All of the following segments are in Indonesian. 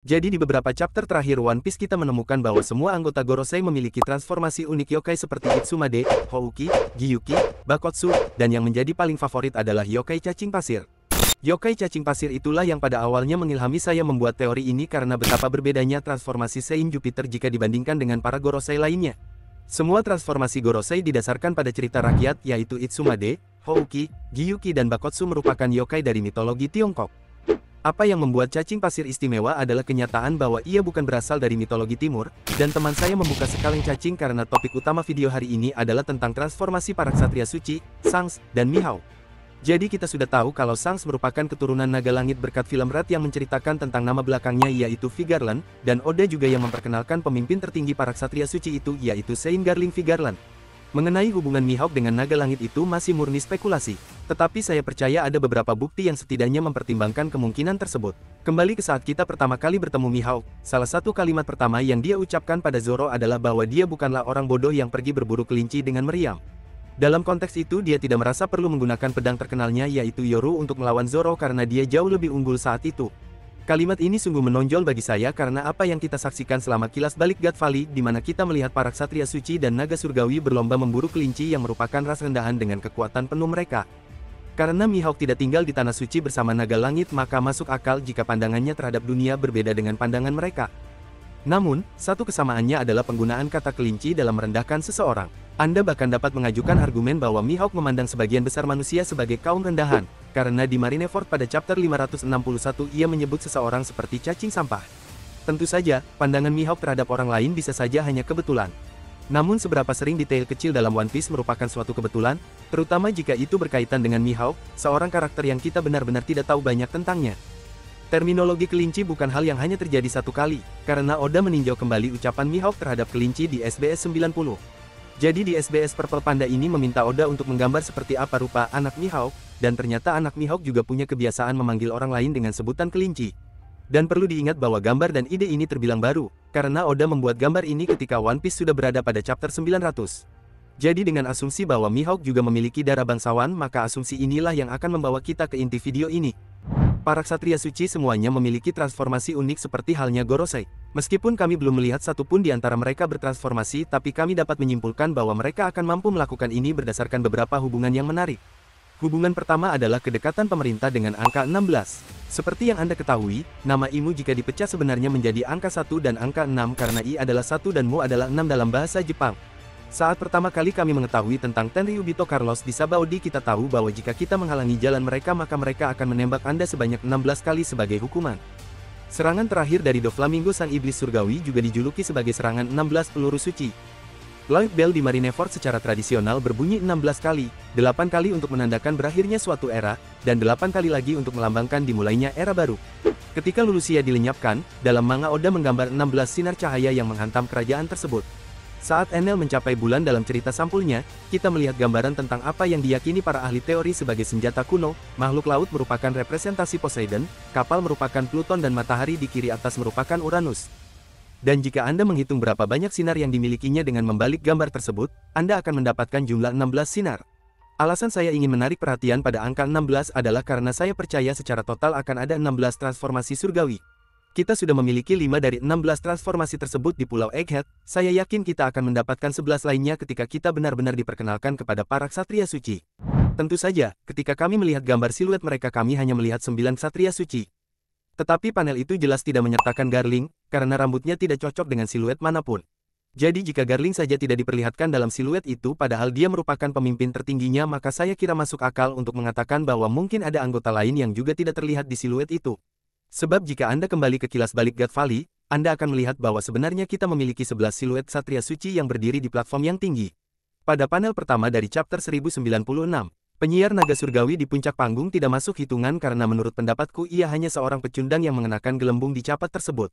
Jadi di beberapa chapter terakhir One Piece kita menemukan bahwa semua anggota Gorosei memiliki transformasi unik yokai seperti Itsumade, Houki, Gyuki, Bakotsu, dan yang menjadi paling favorit adalah yokai cacing pasir. Yokai cacing pasir itulah yang pada awalnya mengilhami saya membuat teori ini karena betapa berbedanya transformasi Sein Jupiter jika dibandingkan dengan para Gorosei lainnya. Semua transformasi Gorosei didasarkan pada cerita rakyat yaitu Itsumade, Houki, Gyuki dan Bakotsu merupakan yokai dari mitologi Tiongkok. Apa yang membuat cacing pasir istimewa adalah kenyataan bahwa ia bukan berasal dari mitologi timur, dan teman saya membuka sekaleng cacing karena topik utama video hari ini adalah tentang transformasi para ksatria suci, Shanks, dan Mihawk. Jadi kita sudah tahu kalau Shanks merupakan keturunan naga langit berkat film Red yang menceritakan tentang nama belakangnya yaitu Vigarland, dan Oda juga yang memperkenalkan pemimpin tertinggi para ksatria suci itu yaitu Sein Garling Vigarland. Mengenai hubungan Mihawk dengan naga langit itu masih murni spekulasi, tetapi saya percaya ada beberapa bukti yang setidaknya mempertimbangkan kemungkinan tersebut. Kembali ke saat kita pertama kali bertemu Mihawk, salah satu kalimat pertama yang dia ucapkan pada Zoro adalah bahwa dia bukanlah orang bodoh yang pergi berburu kelinci dengan meriam. Dalam konteks itu dia tidak merasa perlu menggunakan pedang terkenalnya yaitu Yoru untuk melawan Zoro karena dia jauh lebih unggul saat itu. Kalimat ini sungguh menonjol bagi saya karena apa yang kita saksikan selama kilas balik God Valley di mana kita melihat para ksatria suci dan naga surgawi berlomba memburu kelinci yang merupakan ras rendahan dengan kekuatan penuh mereka. Karena Mihawk tidak tinggal di tanah suci bersama naga langit maka masuk akal jika pandangannya terhadap dunia berbeda dengan pandangan mereka. Namun, satu kesamaannya adalah penggunaan kata kelinci dalam merendahkan seseorang. Anda bahkan dapat mengajukan argumen bahwa Mihawk memandang sebagian besar manusia sebagai kaum rendahan, karena di Marineford pada chapter 561 ia menyebut seseorang seperti cacing sampah. Tentu saja, pandangan Mihawk terhadap orang lain bisa saja hanya kebetulan. Namun seberapa sering detail kecil dalam One Piece merupakan suatu kebetulan, terutama jika itu berkaitan dengan Mihawk, seorang karakter yang kita benar-benar tidak tahu banyak tentangnya. Terminologi kelinci bukan hal yang hanya terjadi satu kali, karena Oda meninjau kembali ucapan Mihawk terhadap kelinci di SBS 90. Jadi di SBS Purple Panda ini meminta Oda untuk menggambar seperti apa rupa anak Mihawk, dan ternyata anak Mihawk juga punya kebiasaan memanggil orang lain dengan sebutan kelinci. Dan perlu diingat bahwa gambar dan ide ini terbilang baru, karena Oda membuat gambar ini ketika One Piece sudah berada pada chapter 900. Jadi dengan asumsi bahwa Mihawk juga memiliki darah bangsawan maka asumsi inilah yang akan membawa kita ke inti video ini. Para ksatria suci semuanya memiliki transformasi unik seperti halnya Gorosei. Meskipun kami belum melihat satupun di antara mereka bertransformasi, tapi kami dapat menyimpulkan bahwa mereka akan mampu melakukan ini berdasarkan beberapa hubungan yang menarik. Hubungan pertama adalah kedekatan pemerintah dengan angka 16. Seperti yang Anda ketahui, nama Imu jika dipecah sebenarnya menjadi angka 1 dan angka 6 karena I adalah 1 dan Mu adalah 6 dalam bahasa Jepang. Saat pertama kali kami mengetahui tentang Tenryubito Carlos di Sabaody kita tahu bahwa jika kita menghalangi jalan mereka maka mereka akan menembak Anda sebanyak 16 kali sebagai hukuman. Serangan terakhir dari Doflamingo sang iblis surgawi juga dijuluki sebagai serangan 16 peluru suci. Lloyd Bell di Marineford secara tradisional berbunyi 16 kali, 8 kali untuk menandakan berakhirnya suatu era, dan 8 kali lagi untuk melambangkan dimulainya era baru. Ketika Lulusia dilenyapkan, dalam manga Oda menggambar 16 sinar cahaya yang menghantam kerajaan tersebut. Saat Enel mencapai bulan dalam cerita sampulnya, kita melihat gambaran tentang apa yang diyakini para ahli teori sebagai senjata kuno, makhluk laut merupakan representasi Poseidon, kapal merupakan Pluton dan matahari di kiri atas merupakan Uranus. Dan jika Anda menghitung berapa banyak sinar yang dimilikinya dengan membalik gambar tersebut, Anda akan mendapatkan jumlah 16 sinar. Alasan saya ingin menarik perhatian pada angka 16 adalah karena saya percaya secara total akan ada 16 transformasi surgawi. Kita sudah memiliki 5 dari 16 transformasi tersebut di Pulau Egghead, saya yakin kita akan mendapatkan 11 lainnya ketika kita benar-benar diperkenalkan kepada para ksatria suci. Tentu saja, ketika kami melihat gambar siluet mereka kami hanya melihat 9 ksatria suci. Tetapi panel itu jelas tidak menyertakan Garling, karena rambutnya tidak cocok dengan siluet manapun. Jadi jika Garling saja tidak diperlihatkan dalam siluet itu padahal dia merupakan pemimpin tertingginya maka saya kira masuk akal untuk mengatakan bahwa mungkin ada anggota lain yang juga tidak terlihat di siluet itu. Sebab jika Anda kembali ke kilas balik God Valley, Anda akan melihat bahwa sebenarnya kita memiliki 11 siluet ksatria suci yang berdiri di platform yang tinggi. Pada panel pertama dari chapter 1096, penyiar naga surgawi di puncak panggung tidak masuk hitungan karena menurut pendapatku ia hanya seorang pecundang yang mengenakan gelembung di capat tersebut.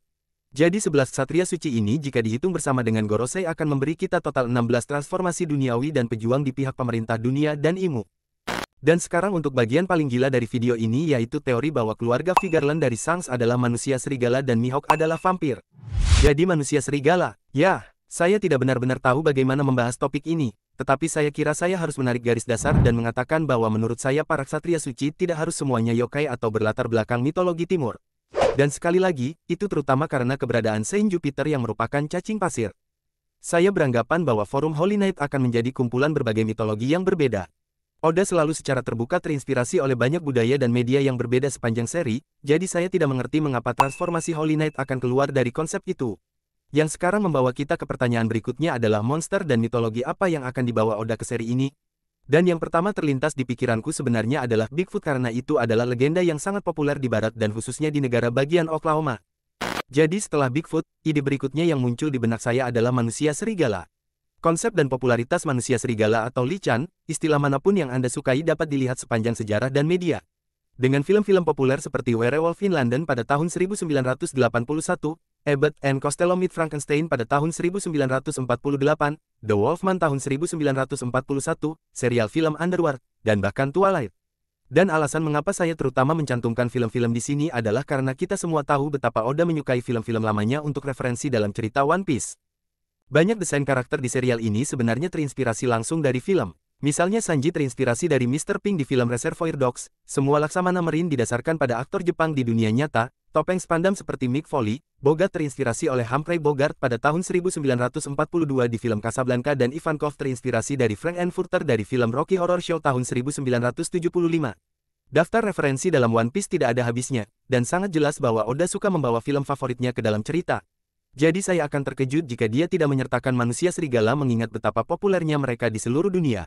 Jadi 11 ksatria suci ini jika dihitung bersama dengan Gorosei akan memberi kita total 16 transformasi duniawi dan pejuang di pihak pemerintah dunia dan Imu. Dan sekarang untuk bagian paling gila dari video ini yaitu teori bahwa keluarga Vigarland dari Shanks adalah manusia serigala dan Mihawk adalah vampir. Jadi manusia serigala? Ya, saya tidak benar-benar tahu bagaimana membahas topik ini, tetapi saya kira saya harus menarik garis dasar dan mengatakan bahwa menurut saya para ksatria suci tidak harus semuanya yokai atau berlatar belakang mitologi timur. Dan sekali lagi, itu terutama karena keberadaan Saint Jupiter yang merupakan cacing pasir. Saya beranggapan bahwa forum Holy Knight akan menjadi kumpulan berbagai mitologi yang berbeda. Oda selalu secara terbuka terinspirasi oleh banyak budaya dan media yang berbeda sepanjang seri, jadi saya tidak mengerti mengapa transformasi Holy Knight akan keluar dari konsep itu. Yang sekarang membawa kita ke pertanyaan berikutnya adalah monster dan mitologi apa yang akan dibawa Oda ke seri ini. Dan yang pertama terlintas di pikiranku sebenarnya adalah Bigfoot karena itu adalah legenda yang sangat populer di barat dan khususnya di negara bagian Oklahoma. Jadi setelah Bigfoot, ide berikutnya yang muncul di benak saya adalah manusia serigala. Konsep dan popularitas manusia serigala atau lichan, istilah manapun yang Anda sukai dapat dilihat sepanjang sejarah dan media. Dengan film-film populer seperti Werewolf in London pada tahun 1981, Abbott and Costello Meet Frankenstein pada tahun 1948, The Wolfman tahun 1941, serial film Underworld, dan bahkan Twilight. Dan alasan mengapa saya terutama mencantumkan film-film di sini adalah karena kita semua tahu betapa Oda menyukai film-film lamanya untuk referensi dalam cerita One Piece. Banyak desain karakter di serial ini sebenarnya terinspirasi langsung dari film. Misalnya Sanji terinspirasi dari Mr. Pink di film Reservoir Dogs, semua Laksamana Marine didasarkan pada aktor Jepang di dunia nyata, topeng Spandam seperti Mick Foley, Bogart terinspirasi oleh Humphrey Bogart pada tahun 1942 di film Casablanca dan Ivankov terinspirasi dari Frank-N-Furter dari film Rocky Horror Show tahun 1975. Daftar referensi dalam One Piece tidak ada habisnya, dan sangat jelas bahwa Oda suka membawa film favoritnya ke dalam cerita. Jadi saya akan terkejut jika dia tidak menyertakan manusia serigala mengingat betapa populernya mereka di seluruh dunia.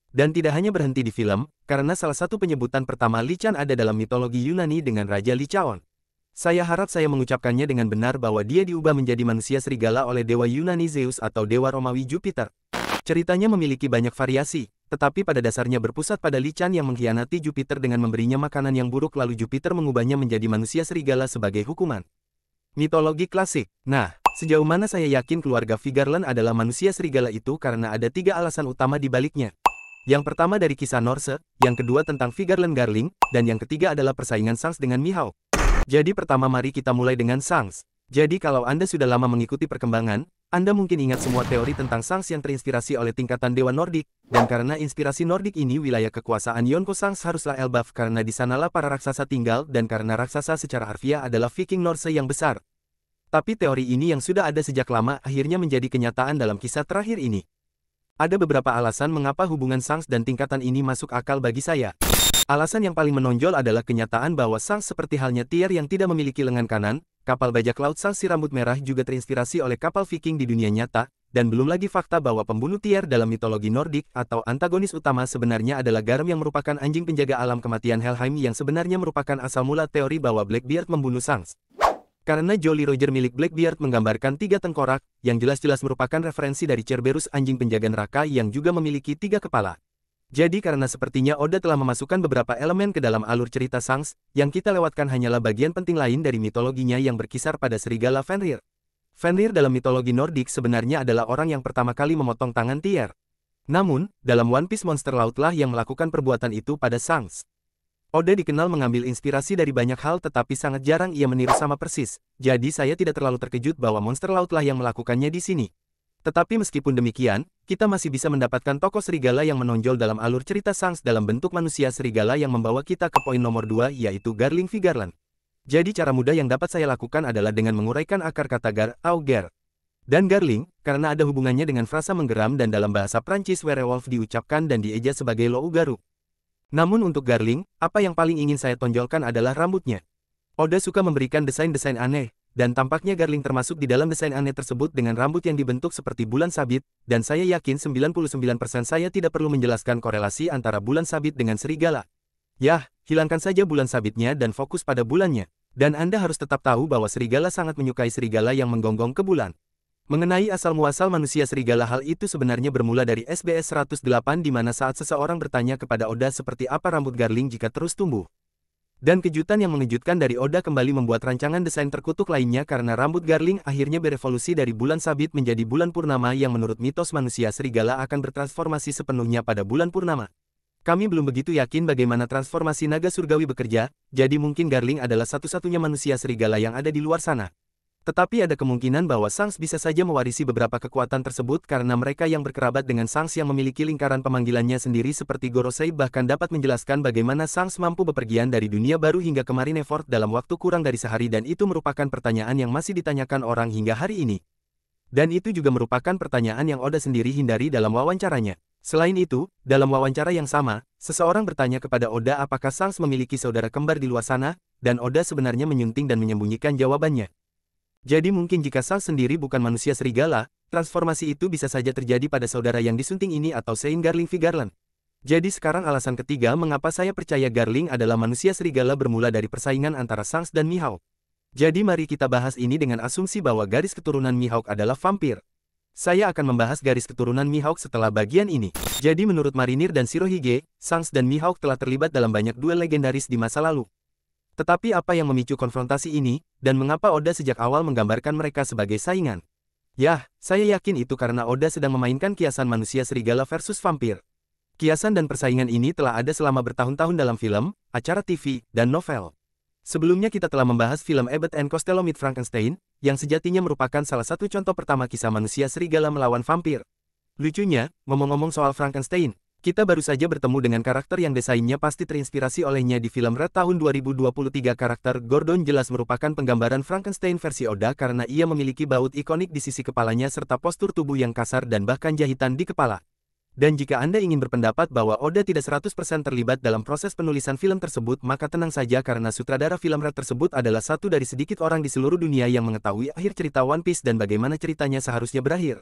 Dan tidak hanya berhenti di film, karena salah satu penyebutan pertama Lichan ada dalam mitologi Yunani dengan Raja Licaon. Saya harap saya mengucapkannya dengan benar bahwa dia diubah menjadi manusia serigala oleh dewa Yunani Zeus atau dewa Romawi Jupiter. Ceritanya memiliki banyak variasi, tetapi pada dasarnya berpusat pada Lichan yang mengkhianati Jupiter dengan memberinya makanan yang buruk lalu Jupiter mengubahnya menjadi manusia serigala sebagai hukuman. Mitologi klasik. Nah, sejauh mana saya yakin keluarga Vigeland adalah manusia serigala itu karena ada 3 alasan utama di baliknya. Yang pertama dari kisah Norse, yang kedua tentang Vigeland Garling, dan yang ketiga adalah persaingan Shanks dengan Mihawk. Jadi pertama mari kita mulai dengan Shanks. Jadi kalau Anda sudah lama mengikuti perkembangan, Anda mungkin ingat semua teori tentang Shanks yang terinspirasi oleh tingkatan dewa Nordik, dan karena inspirasi Nordik ini wilayah kekuasaan Yonko Shanks haruslah Elbaf karena di sanalah para raksasa tinggal dan karena raksasa secara harfiah adalah Viking Norse yang besar. Tapi teori ini yang sudah ada sejak lama akhirnya menjadi kenyataan dalam kisah terakhir ini. Ada beberapa alasan mengapa hubungan Shanks dan tingkatan ini masuk akal bagi saya. Alasan yang paling menonjol adalah kenyataan bahwa Shanks seperti halnya Tyr yang tidak memiliki lengan kanan, kapal bajak laut Shanks si rambut merah juga terinspirasi oleh kapal Viking di dunia nyata, dan belum lagi fakta bahwa pembunuh Tyr dalam mitologi Nordik atau antagonis utama sebenarnya adalah Garm yang merupakan anjing penjaga alam kematian Helheim yang sebenarnya merupakan asal mula teori bahwa Blackbeard membunuh Shanks. Karena Jolly Roger milik Blackbeard menggambarkan 3 tengkorak, yang jelas-jelas merupakan referensi dari Cerberus anjing penjaga neraka yang juga memiliki 3 kepala. Jadi karena sepertinya Oda telah memasukkan beberapa elemen ke dalam alur cerita Shanks, yang kita lewatkan hanyalah bagian penting lain dari mitologinya yang berkisar pada serigala Fenrir. Fenrir dalam mitologi Nordik sebenarnya adalah orang yang pertama kali memotong tangan Tyr. Namun, dalam One Piece monster lautlah yang melakukan perbuatan itu pada Shanks. Oda dikenal mengambil inspirasi dari banyak hal tetapi sangat jarang ia meniru sama persis, jadi saya tidak terlalu terkejut bahwa monster lautlah yang melakukannya di sini. Tetapi meskipun demikian, kita masih bisa mendapatkan tokoh serigala yang menonjol dalam alur cerita Shanks dalam bentuk manusia serigala yang membawa kita ke poin nomor 2 yaitu Garling Vigeland. Jadi cara mudah yang dapat saya lakukan adalah dengan menguraikan akar kata gar, au ger. Dan Garling, karena ada hubungannya dengan frasa menggeram dan dalam bahasa Prancis werewolf diucapkan dan dieja sebagai lou garu. Namun untuk Garling, apa yang paling ingin saya tonjolkan adalah rambutnya. Oda suka memberikan desain-desain aneh, dan tampaknya Garling termasuk di dalam desain aneh tersebut dengan rambut yang dibentuk seperti bulan sabit, dan saya yakin 99% saya tidak perlu menjelaskan korelasi antara bulan sabit dengan serigala. Yah, hilangkan saja bulan sabitnya dan fokus pada bulannya. Dan Anda harus tetap tahu bahwa serigala sangat menyukai serigala yang menggonggong ke bulan. Mengenai asal-muasal manusia serigala hal itu sebenarnya bermula dari SBS 108 di mana saat seseorang bertanya kepada Oda seperti apa rambut Garling jika terus tumbuh. Dan kejutan yang mengejutkan dari Oda kembali membuat rancangan desain terkutuk lainnya karena rambut Garling akhirnya berevolusi dari bulan sabit menjadi bulan purnama yang menurut mitos manusia serigala akan bertransformasi sepenuhnya pada bulan purnama. Kami belum begitu yakin bagaimana transformasi naga surgawi bekerja, jadi mungkin Garling adalah satu-satunya manusia serigala yang ada di luar sana. Tetapi ada kemungkinan bahwa Shanks bisa saja mewarisi beberapa kekuatan tersebut karena mereka yang berkerabat dengan Shanks yang memiliki lingkaran pemanggilannya sendiri seperti Gorosei bahkan dapat menjelaskan bagaimana Shanks mampu bepergian dari dunia baru hingga ke Marineford dalam waktu kurang dari sehari dan itu merupakan pertanyaan yang masih ditanyakan orang hingga hari ini. Dan itu juga merupakan pertanyaan yang Oda sendiri hindari dalam wawancaranya. Selain itu, dalam wawancara yang sama, seseorang bertanya kepada Oda apakah Shanks memiliki saudara kembar di luar sana, dan Oda sebenarnya menyunting dan menyembunyikan jawabannya. Jadi mungkin jika Shanks sendiri bukan manusia serigala, transformasi itu bisa saja terjadi pada saudara yang disunting ini atau Sein Garling V. Garland. Jadi sekarang alasan ketiga mengapa saya percaya Garling adalah manusia serigala bermula dari persaingan antara Shanks dan Mihawk. Jadi mari kita bahas ini dengan asumsi bahwa garis keturunan Mihawk adalah vampir. Saya akan membahas garis keturunan Mihawk setelah bagian ini. Jadi menurut Marinir dan Shirohige, Shanks dan Mihawk telah terlibat dalam banyak duel legendaris di masa lalu. Tetapi apa yang memicu konfrontasi ini, dan mengapa Oda sejak awal menggambarkan mereka sebagai saingan? Yah, saya yakin itu karena Oda sedang memainkan kiasan manusia serigala versus vampir. Kiasan dan persaingan ini telah ada selama bertahun-tahun dalam film, acara TV, dan novel. Sebelumnya kita telah membahas film Abbott and Costello Meet Frankenstein, yang sejatinya merupakan salah satu contoh pertama kisah manusia serigala melawan vampir. Lucunya, ngomong-ngomong soal Frankenstein, kita baru saja bertemu dengan karakter yang desainnya pasti terinspirasi olehnya di film Red tahun 2023. Karakter Gordon jelas merupakan penggambaran Frankenstein versi Oda karena ia memiliki baut ikonik di sisi kepalanya serta postur tubuh yang kasar dan bahkan jahitan di kepala. Dan jika Anda ingin berpendapat bahwa Oda tidak 100% terlibat dalam proses penulisan film tersebut, maka tenang saja karena sutradara film Red tersebut adalah satu dari sedikit orang di seluruh dunia yang mengetahui akhir cerita One Piece dan bagaimana ceritanya seharusnya berakhir.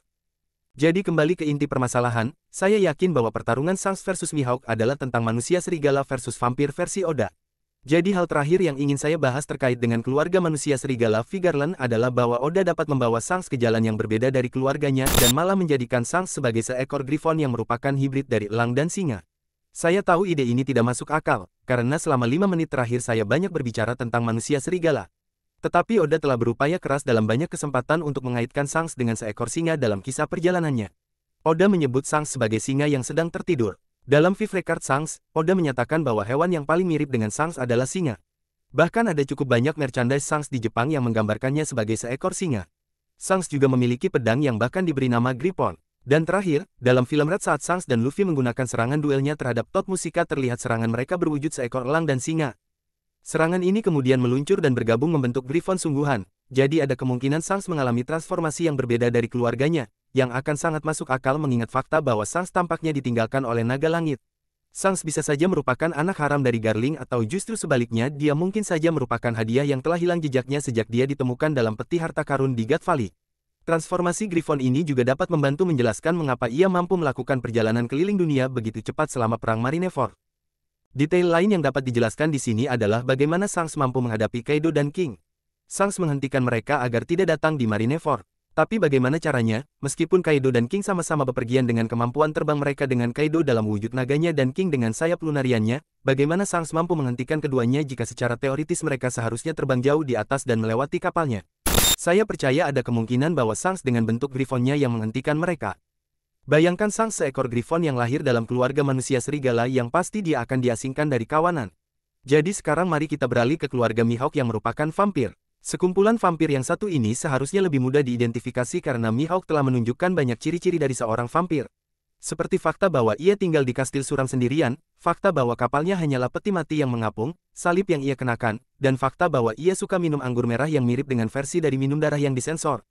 Jadi kembali ke inti permasalahan, saya yakin bahwa pertarungan Shanks versus Mihawk adalah tentang manusia serigala versus vampir versi Oda. Jadi hal terakhir yang ingin saya bahas terkait dengan keluarga manusia serigala V. Garland adalah bahwa Oda dapat membawa Shanks ke jalan yang berbeda dari keluarganya dan malah menjadikan Shanks sebagai seekor griffon yang merupakan hibrid dari elang dan singa. Saya tahu ide ini tidak masuk akal, karena selama 5 menit terakhir saya banyak berbicara tentang manusia serigala. Tetapi Oda telah berupaya keras dalam banyak kesempatan untuk mengaitkan Shanks dengan seekor singa dalam kisah perjalanannya. Oda menyebut Shanks sebagai singa yang sedang tertidur. Dalam Fifth Record Shanks, Oda menyatakan bahwa hewan yang paling mirip dengan Shanks adalah singa. Bahkan ada cukup banyak merchandise Shanks di Jepang yang menggambarkannya sebagai seekor singa. Shanks juga memiliki pedang yang bahkan diberi nama Griffon. Dan terakhir, dalam film Red saat Shanks dan Luffy menggunakan serangan duelnya terhadap Tot Musika terlihat serangan mereka berwujud seekor elang dan singa. Serangan ini kemudian meluncur dan bergabung membentuk Griffon sungguhan, jadi ada kemungkinan Shanks mengalami transformasi yang berbeda dari keluarganya, yang akan sangat masuk akal mengingat fakta bahwa Shanks tampaknya ditinggalkan oleh naga langit. Shanks bisa saja merupakan anak haram dari Garling atau justru sebaliknya dia mungkin saja merupakan hadiah yang telah hilang jejaknya sejak dia ditemukan dalam peti harta karun di God Valley. Transformasi Griffon ini juga dapat membantu menjelaskan mengapa ia mampu melakukan perjalanan keliling dunia begitu cepat selama Perang Marineford. Detail lain yang dapat dijelaskan di sini adalah bagaimana Shanks mampu menghadapi Kaido dan King. Shanks menghentikan mereka agar tidak datang di Marineford. Tapi bagaimana caranya, meskipun Kaido dan King sama-sama bepergian dengan kemampuan terbang mereka dengan Kaido dalam wujud naganya dan King dengan sayap lunariannya, bagaimana Shanks mampu menghentikan keduanya jika secara teoritis mereka seharusnya terbang jauh di atas dan melewati kapalnya? Saya percaya ada kemungkinan bahwa Shanks dengan bentuk Griffonnya yang menghentikan mereka. Bayangkan Shanks seekor Griffon yang lahir dalam keluarga manusia serigala yang pasti dia akan diasingkan dari kawanan. Jadi sekarang mari kita beralih ke keluarga Mihawk yang merupakan vampir. Sekumpulan vampir yang satu ini seharusnya lebih mudah diidentifikasi karena Mihawk telah menunjukkan banyak ciri-ciri dari seorang vampir. Seperti fakta bahwa ia tinggal di kastil suram sendirian, fakta bahwa kapalnya hanyalah peti mati yang mengapung, salib yang ia kenakan, dan fakta bahwa ia suka minum anggur merah yang mirip dengan versi dari minum darah yang disensor.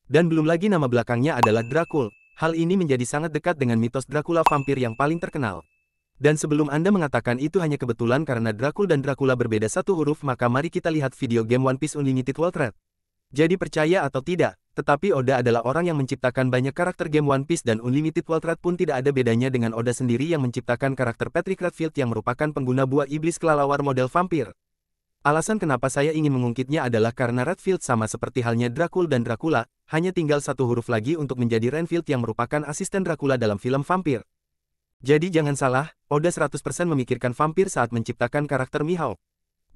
Dan belum lagi nama belakangnya adalah Dracul. Hal ini menjadi sangat dekat dengan mitos Dracula vampir yang paling terkenal. Dan sebelum Anda mengatakan itu hanya kebetulan karena Dracul dan Dracula berbeda satu huruf, maka mari kita lihat video game One Piece Unlimited World Red. Jadi percaya atau tidak, tetapi Oda adalah orang yang menciptakan banyak karakter game One Piece dan Unlimited World Red pun tidak ada bedanya dengan Oda sendiri yang menciptakan karakter Patrick Redfield yang merupakan pengguna buah iblis kelelawar model vampir. Alasan kenapa saya ingin mengungkitnya adalah karena Redfield sama seperti halnya Dracul dan Dracula, hanya tinggal satu huruf lagi untuk menjadi Renfield yang merupakan asisten Dracula dalam film vampir. Jadi jangan salah, Oda 100% memikirkan vampir saat menciptakan karakter Mihawk.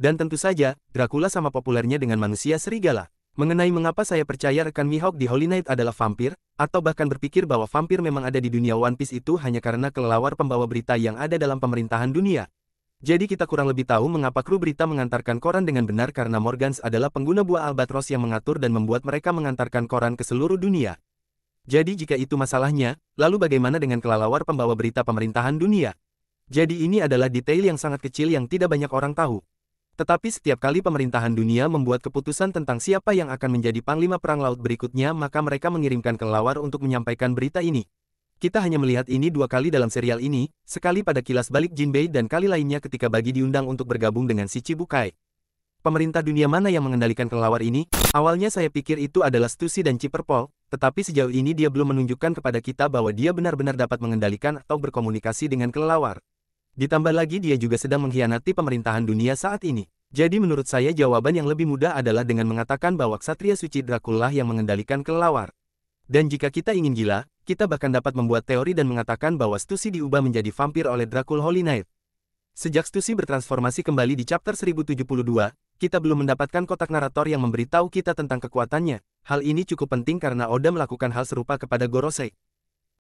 Dan tentu saja, Dracula sama populernya dengan manusia serigala. Mengenai mengapa saya percaya rekan Mihawk di Holy Knight adalah vampir, atau bahkan berpikir bahwa vampir memang ada di dunia One Piece itu hanya karena kelelawar pembawa berita yang ada dalam pemerintahan dunia. Jadi kita kurang lebih tahu mengapa kru berita mengantarkan koran dengan benar karena Morgans adalah pengguna buah Albatros yang mengatur dan membuat mereka mengantarkan koran ke seluruh dunia. Jadi jika itu masalahnya, lalu bagaimana dengan kelelawar pembawa berita pemerintahan dunia? Jadi ini adalah detail yang sangat kecil yang tidak banyak orang tahu. Tetapi setiap kali pemerintahan dunia membuat keputusan tentang siapa yang akan menjadi panglima perang laut berikutnya, maka mereka mengirimkan kelelawar untuk menyampaikan berita ini. Kita hanya melihat ini 2 kali dalam serial ini, sekali pada kilas balik Jinbei dan kali lainnya ketika Bagi diundang untuk bergabung dengan si Chibukai. Pemerintah dunia mana yang mengendalikan kelelawar ini? Awalnya saya pikir itu adalah Stussy dan Chipperpol, tetapi sejauh ini dia belum menunjukkan kepada kita bahwa dia benar-benar dapat mengendalikan atau berkomunikasi dengan kelelawar. Ditambah lagi dia juga sedang mengkhianati pemerintahan dunia saat ini. Jadi menurut saya jawaban yang lebih mudah adalah dengan mengatakan bahwa Ksatria Suci Dracula yang mengendalikan kelelawar. Dan jika kita ingin gila, kita bahkan dapat membuat teori dan mengatakan bahwa Stussy diubah menjadi vampir oleh Dracul Holy Knight. Sejak Stussy bertransformasi kembali di chapter 1072, kita belum mendapatkan kotak narator yang memberitahu kita tentang kekuatannya. Hal ini cukup penting karena Oda melakukan hal serupa kepada Gorosei.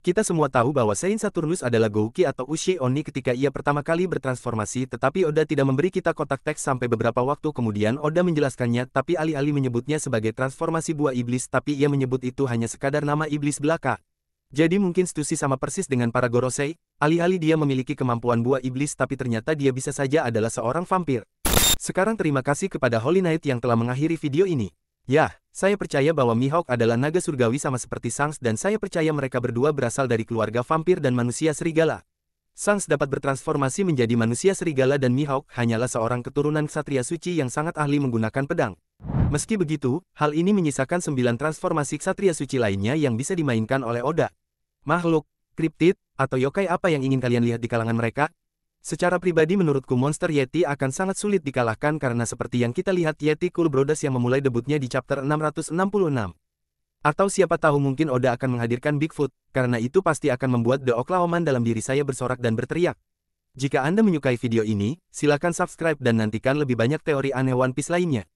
Kita semua tahu bahwa Saint Saturnus adalah Gouki atau Ushie Oni ketika ia pertama kali bertransformasi, tetapi Oda tidak memberi kita kotak teks sampai beberapa waktu kemudian Oda menjelaskannya, tapi alih-alih menyebutnya sebagai transformasi buah iblis, tapi ia menyebut itu hanya sekadar nama iblis belaka. Jadi mungkin Stussy sama persis dengan para Gorosei, alih-alih dia memiliki kemampuan buah iblis tapi ternyata dia bisa saja adalah seorang vampir. Sekarang terima kasih kepada Holy Knight yang telah mengakhiri video ini. Ya, saya percaya bahwa Mihawk adalah naga surgawi sama seperti Shanks dan saya percaya mereka berdua berasal dari keluarga vampir dan manusia serigala. Shanks dapat bertransformasi menjadi manusia serigala dan Mihawk hanyalah seorang keturunan ksatria suci yang sangat ahli menggunakan pedang. Meski begitu, hal ini menyisakan 9 transformasi ksatria suci lainnya yang bisa dimainkan oleh Oda. Makhluk, kriptid, atau yokai apa yang ingin kalian lihat di kalangan mereka? Secara pribadi menurutku monster Yeti akan sangat sulit dikalahkan karena seperti yang kita lihat Yeti Cool Brothers yang memulai debutnya di chapter 666. Atau siapa tahu mungkin Oda akan menghadirkan Bigfoot, karena itu pasti akan membuat The Oklahoman dalam diri saya bersorak dan berteriak. Jika Anda menyukai video ini, silakan subscribe dan nantikan lebih banyak teori aneh One Piece lainnya.